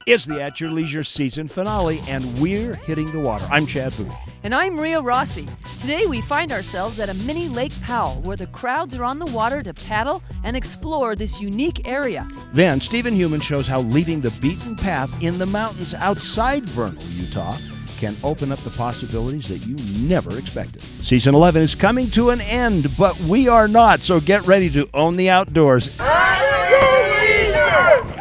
It's the At Your Leisure season finale, and we're hitting the water. I'm Chad Booth. And I'm Maria Rossi. Today we find ourselves at a mini Lake Powell, where the crowds are on the water to paddle and explore this unique area. Then Stephen Heumann shows how leaving the beaten path in the mountains outside Vernal, Utah, can open up the possibilities that you never expected. Season 11 is coming to an end, but we are not, so get ready to own the outdoors. At your leisure!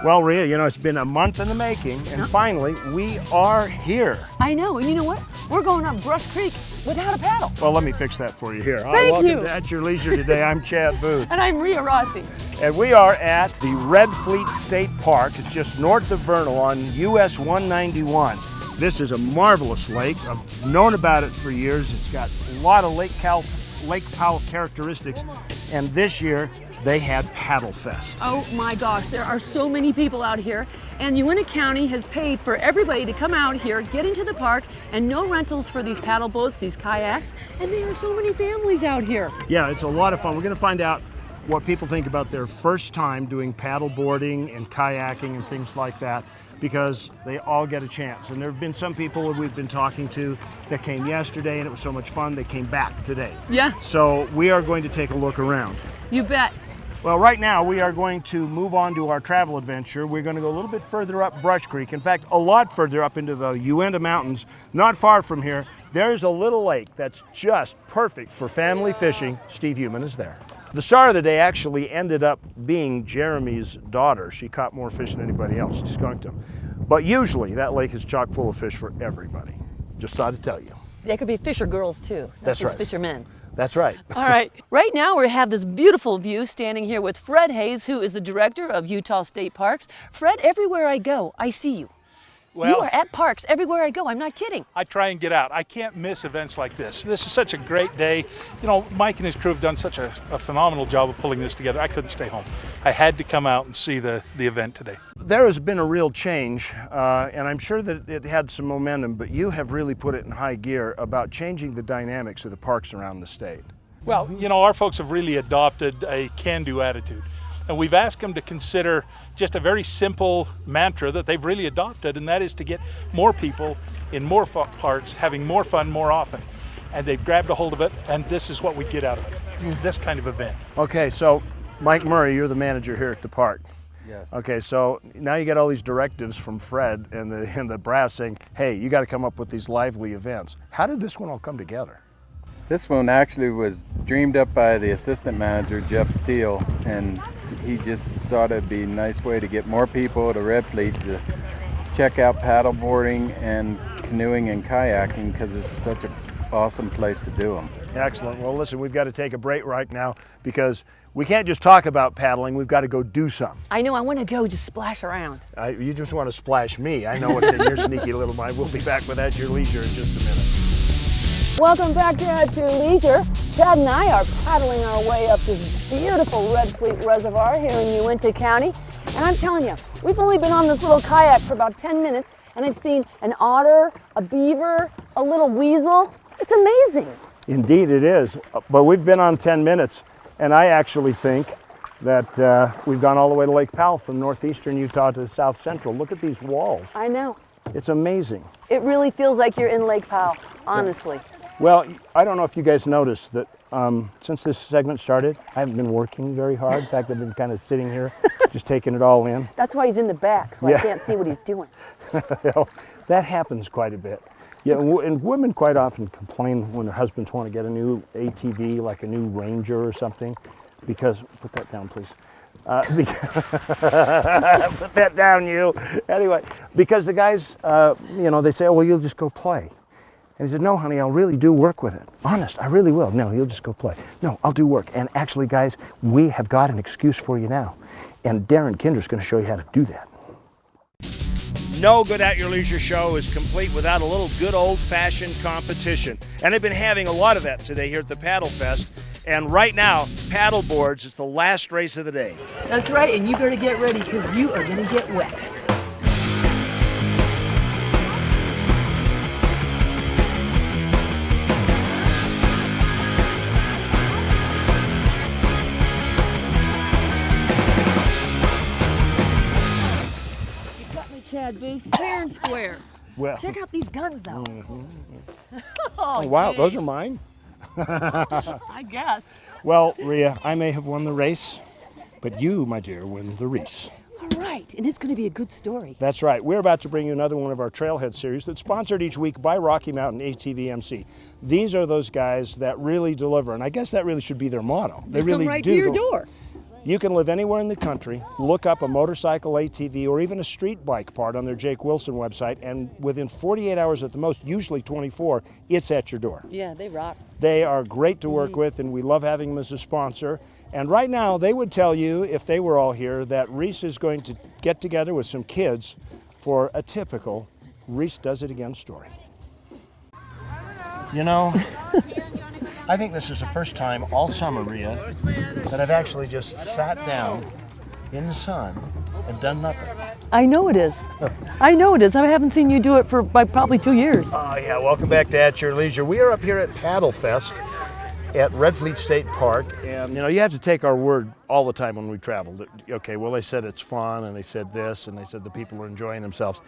Well, Rhea, you know, it's been a month in the making, and finally, we are here. I know, and you know what? We're going up Brush Creek without a paddle. Well, let me fix that for you here. Thank you. Welcome to At Your Leisure today. I'm Chad Booth. And I'm Maria Rossi. And we are at the Red Fleet State Park. It's just north of Vernal on US 191. This is a marvelous lake. I've known about it for years. It's got a lot of Lake Powell characteristics. And this year, they had Paddle Fest. Oh my gosh, there are so many people out here, and Uintah County has paid for everybody to come out here, get into the park, and no rentals for these paddle boats, these kayaks, and there are so many families out here. Yeah, it's a lot of fun. We're going to find out what people think about their first time doing paddle boarding and kayaking and things like that, because they all get a chance. And there have been some people that we've been talking to that came yesterday and it was so much fun they came back today. Yeah. So we are going to take a look around. You bet. Well, right now we are going to move on to our travel adventure. We're going to go a little bit further up Brush Creek. In fact, a lot further up into the Uintah Mountains. Not far from here, there's a little lake that's just perfect for family fishing. Steve Heumann is there. The star of the day actually ended up being Jeremy's daughter. She caught more fish than anybody else. She skunked them. But usually that lake is chock full of fish for everybody. Just thought to tell you. They could be fisher girls too, not That's just right. fishermen. That's right. All right, right now we have this beautiful view standing here with Fred Hayes, who is the director of Utah State Parks. Fred, everywhere I go, I see you. Well, You are at parks everywhere I go, I'm not kidding. I try and get out. I can't miss events like this. This is such a great day. You know, Mike and his crew have done such a phenomenal job of pulling this together. I couldn't stay home. I had to come out and see the event today. There has been a real change, and I'm sure that it had some momentum, but you have really put it in high gear about changing the dynamics of the parks around the state. Well, you know, our folks have really adopted a can-do attitude. And we've asked them to consider just a very simple mantra that they've really adopted, and that is to get more people in more parks, having more fun more often. And they've grabbed a hold of it, and this is what we get out of it, this kind of event. Okay, so Mike Murray, you're the manager here at the park. Yes. Okay, so now you get all these directives from Fred and the brass saying, hey, you got to come up with these lively events. How did this one all come together? This one actually was dreamed up by the assistant manager, Jeff Steele, and he just thought it'd be a nice way to get more people to Red Fleet to check out paddleboarding and canoeing and kayaking, because it's such an awesome place to do them. Excellent. Well, listen, we've got to take a break right now because we can't just talk about paddling. We've got to go do something. I know, I want to go just splash around. You just want to splash me. I know what's in your sneaky little mind. We'll be back with At Your Leisure in just a minute. Welcome back to At Your Leisure. Chad and I are paddling our way up this beautiful Red Fleet Reservoir here in Uintah County. And I'm telling you, we've only been on this little kayak for about 10 minutes, and I've seen an otter, a beaver, a little weasel. It's amazing. Indeed it is, but we've been on 10 minutes, and I actually think that we've gone all the way to Lake Powell from northeastern Utah to south central. Look at these walls. I know. It's amazing. It really feels like you're in Lake Powell, honestly. Well, I don't know if you guys noticed that since this segment started, I haven't been working very hard. In fact, I've been kind of sitting here, just taking it all in. That's why he's in the back, so Yeah. I can't see what he's doing. Well, that happens quite a bit. Yeah, and women quite often complain when their husbands want to get a new ATV, like a new Ranger or something, because, put that down, please. Put that down, you. Anyway, because the guys, you know, they say, oh, well, you'll just go play. And he said, no, honey, I'll really do work with it. Honest, I really will. No, you'll just go play. No, I'll do work. And actually, guys, we have got an excuse for you now. And Darren Kinder's going to show you how to do that. No good At Your Leisure show is complete without a little good old-fashioned competition. And they've been having a lot of that today here at the Paddle Fest. And right now, paddle boards, it's the last race of the day. That's right, and you better get ready because you are going to get wet. You got me, Chad Booth, fair and square. Well, Check out these guns, though. oh, wow, yay. those are mine? I guess. Well, Rhea, I may have won the race, but you, my dear, win the race. All right, and it's going to be a good story. That's right. We're about to bring you another one of our Trailhead series that's sponsored each week by Rocky Mountain ATVMC. These are those guys that really deliver, and I guess that really should be their motto. They really come right do. to your door. You can live anywhere in the country, look up a motorcycle, ATV, or even a street bike part on their Jake Wilson website, and within 48 hours at the most, usually 24, it's at your door. Yeah, they rock. They are great to work with, and we love having them as a sponsor. And right now, they would tell you, if they were all here, that Reese is going to get together with some kids for a typical Reese Does It Again story. You know, I think this is the first time all summer, Rhea, that I've actually just sat down in the sun and done nothing. I know it is. I know it is. I haven't seen you do it for probably 2 years. Oh yeah, welcome back to At Your Leisure. We are up here at Paddle Fest at Red Fleet State Park, and you know, you have to take our word all the time when we travel. Okay, well, they said it's fun, and they said this, and they said the people are enjoying themselves.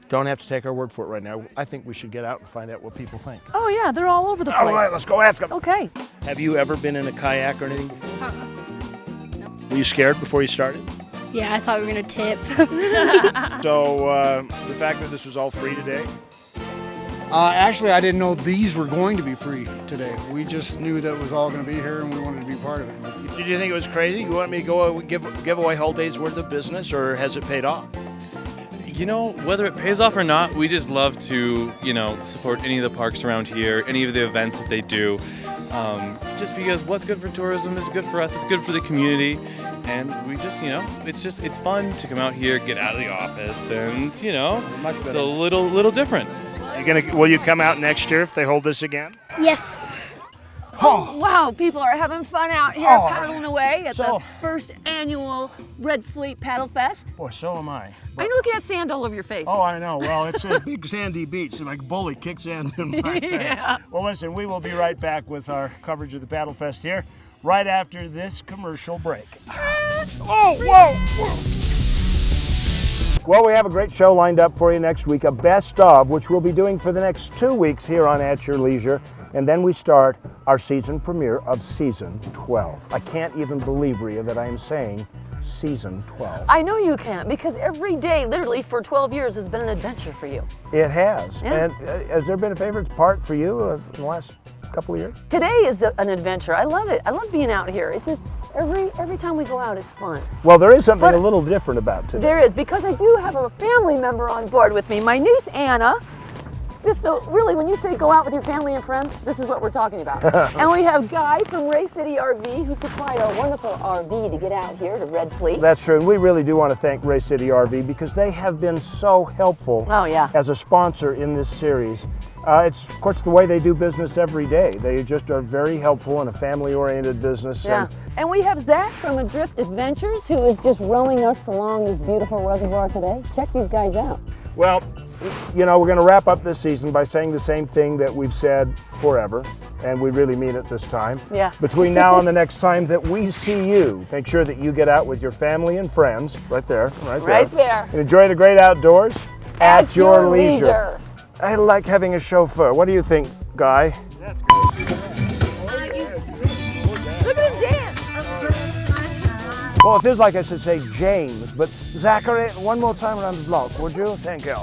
Don't have to take our word for it right now. I think we should get out and find out what people think. Oh yeah, they're all over the place. All right, let's go ask them. Okay. Have you ever been in a kayak or anything before? Were you scared before you started? Yeah, I thought we were gonna tip. So the fact that this was all free today, Actually, I didn't know these were going to be free today. We just knew that it was all going to be here and we wanted to be part of it. did you think it was crazy? You want me to go give away a whole day's worth of business, or has it paid off? You know, whether it pays off or not, we just love to, support any of the parks around here, any of the events that they do. Just because what's good for tourism is good for us, it's good for the community. And we just, it's fun to come out here, get out of the office, and, it's a little different. Will you come out next year if they hold this again? Yes. Oh, wow, people are having fun out here paddling away at the first annual Red Fleet Paddle Fest. Boy, so am I. I know, look at sand all over your face. Oh, I know. Well, it's a big sandy beach, and like a bully kicks sand in my face. Yeah. Well, listen, we will be right back with our coverage of the Paddle Fest here right after this commercial break. Oh, whoa! Well, we have a great show lined up for you next week, a best of, which we'll be doing for the next 2 weeks here on At Your Leisure. And then we start our season premiere of season 12. I can't even believe, Rhea, that I am saying season 12. I know you can't, because every day, literally for 12 years, has been an adventure for you. It has. Yeah. And has there been a favorite part for you in the last couple of years? Today is an adventure. I love it. I love being out here. It's just every time we go out, it's fun. Well, there is something a little different about today. There is, because I do have a family member on board with me. My niece, Anna. So really, when you say go out with your family and friends, this is what we're talking about. And we have Guy from Ray City RV, who supplied our wonderful RV to get out here to Red Fleet. That's true, and we really do want to thank Ray City RV because they have been so helpful as a sponsor in this series. It's, of course, the way they do business every day. They just are very helpful in a family-oriented business. Yeah. And we have Zach from Adrift Adventures, who is just rowing us along this beautiful reservoir today. Check these guys out. Well, we're going to wrap up this season by saying the same thing that we've said forever, and we really mean it this time. Yeah. Between now and the next time that we see you, make sure that you get out with your family and friends, right there. And enjoy the great outdoors at your leisure. I like having a chauffeur. What do you think, Guy? That's great. Look at him dance. Well, it feels like I should say James, but Zachary, one more time around the block, would you? Thank you.